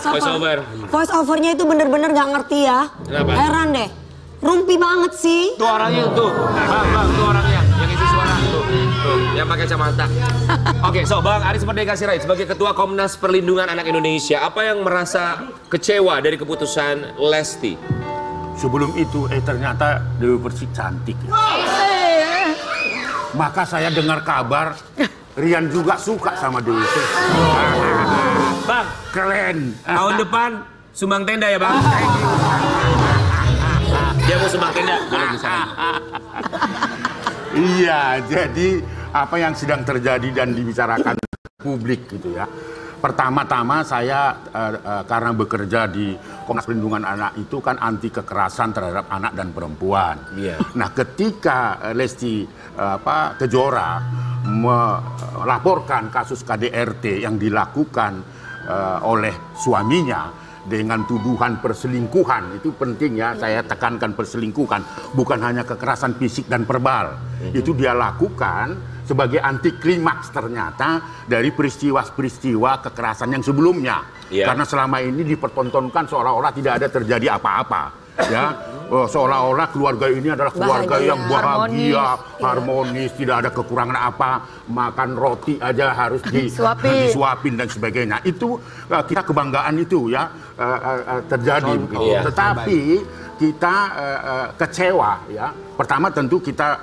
voice over. Voice overnya itu bener-bener nggak ngerti ya. Kenapa? Heran deh. Rumpi banget sih. Tuh orangnya tuh. Bang, tuh orangnya yang isi suara tuh. Tuh, yang pakai kacamata. Oke, so Bang Aris Merdeka Sirait sebagai Ketua Komnas Perlindungan Anak Indonesia, apa yang merasa kecewa dari keputusan Lesti? Sebelum itu, ternyata Dewi Persik cantik. Maka saya dengar kabar, Rian juga suka sama Dewi Persik. Bang, Keren. tahun depan sumbang tenda ya Bang? Dia mau sumbang tenda, boleh bisa. Iya, jadi apa yang sedang terjadi dan dibicarakan publik gitu ya. Pertama-tama saya karena bekerja di Komnas Perlindungan Anak itu kan anti kekerasan terhadap anak dan perempuan. Iya. Nah, ketika Lesti Kejora melaporkan kasus KDRT yang dilakukan oleh suaminya dengan tuduhan perselingkuhan, itu penting ya, saya tekankan perselingkuhan, bukan hanya kekerasan fisik dan verbal. Itu dia lakukan sebagai anti klimaks ternyata dari peristiwa-peristiwa kekerasan yang sebelumnya. Karena selama ini dipertontonkan seolah-olah tidak ada terjadi apa-apa. Ya, seolah-olah keluarga ini adalah keluarga yang bahagia, harmonis, tidak ada kekurangan apa, makan roti aja harus disuapin dan sebagainya. Itu kita kebanggaan itu ya terjadi. Tetapi kita kecewa ya. Pertama tentu kita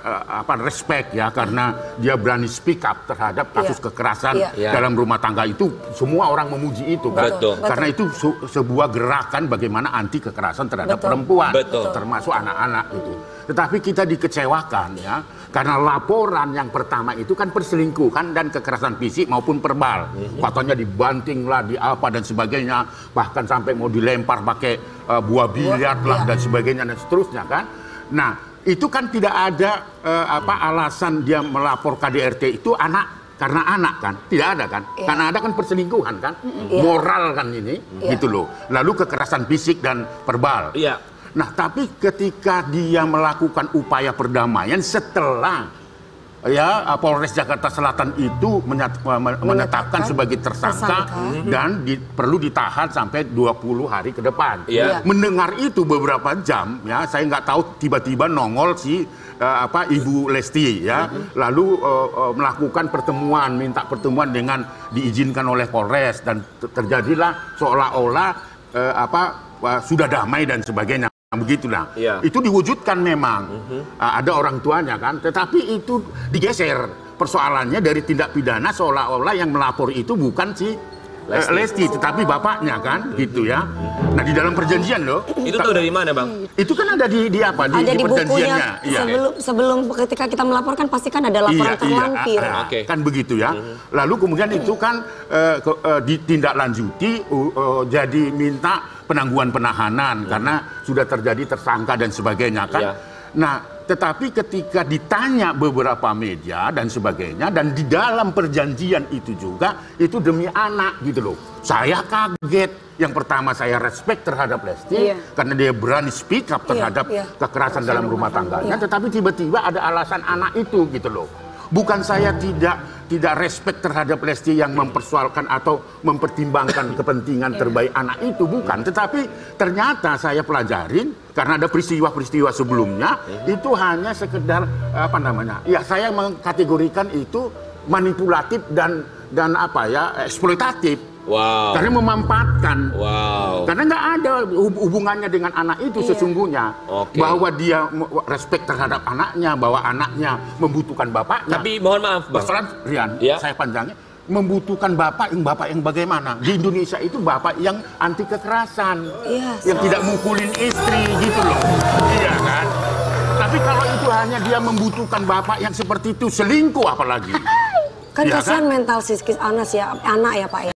respect ya, karena dia berani speak up terhadap kasus kekerasan dalam rumah tangga itu. Semua orang memuji itu kan. Karena itu sebuah gerakan bagaimana anti kekerasan terhadap perempuan, termasuk anak-anak itu. Tetapi kita dikecewakan ya, karena laporan yang pertama itu kan perselingkuhan dan kekerasan fisik maupun verbal. Katanya dibanting lah, di apa dan sebagainya, bahkan sampai mau dilempar pakai buah biliar lah dan sebagainya dan seterusnya kan. Nah, itu kan tidak ada alasan dia melapor KDRT itu karena anak kan, tidak ada kan, karena ada kan perselingkuhan kan, moral kan ini, gitu loh. Lalu kekerasan fisik dan verbal. Nah, tapi ketika dia melakukan upaya perdamaian setelah Polres Jakarta Selatan itu menetapkan sebagai tersangka dan perlu ditahan sampai 20 hari ke depan. Mendengar itu beberapa jam ya, saya nggak tahu tiba-tiba nongol si Ibu Lesti ya, lalu melakukan pertemuan, minta pertemuan dengan diizinkan oleh Polres, dan terjadilah seolah-olah sudah damai dan sebagainya. Begitulah, itu diwujudkan memang ada orang tuanya kan, tetapi itu digeser persoalannya dari tindak pidana seolah-olah yang melapor itu bukan si Lesti tetapi bapaknya kan, gitu ya. Nah, di dalam perjanjian loh. Itu tahu dari mana Bang? Itu kan ada di perjanjiannya. Sebelum ketika kita melaporkan pasti kan ada laporan terlampir. Kan begitu ya. Lalu kemudian itu kan ditindaklanjuti jadi minta penangguhan penahanan karena sudah terjadi tersangka dan sebagainya kan. Nah, tetapi ketika ditanya beberapa media dan sebagainya, dan di dalam perjanjian itu juga, itu demi anak gitu loh. Saya kaget. Yang pertama saya respect terhadap Lesti, karena dia berani speak up terhadap kekerasan dalam rumah tangganya. Tetapi tiba-tiba ada alasan anak itu gitu loh. Bukan saya tidak respect terhadap Lesti yang mempersoalkan atau mempertimbangkan kepentingan terbaik anak itu, bukan. Tetapi ternyata saya pelajarin karena ada peristiwa-peristiwa sebelumnya itu hanya sekedar saya mengkategorikan itu manipulatif dan eksploitatif. Karena memanfaatkan. Karena nggak ada hubungannya dengan anak itu sesungguhnya. Bahwa dia respect terhadap anaknya, bahwa anaknya membutuhkan bapaknya. Tapi mohon maaf Bang Rian, saya panjangnya, membutuhkan bapak yang bagaimana? Di Indonesia itu bapak yang anti kekerasan, yang tidak mukulin istri gitu loh. Iya kan? Tapi kalau itu hanya dia membutuhkan bapak yang seperti itu, selingkuh apalagi. Kan kasihan mental psikis anak ya Pak ya.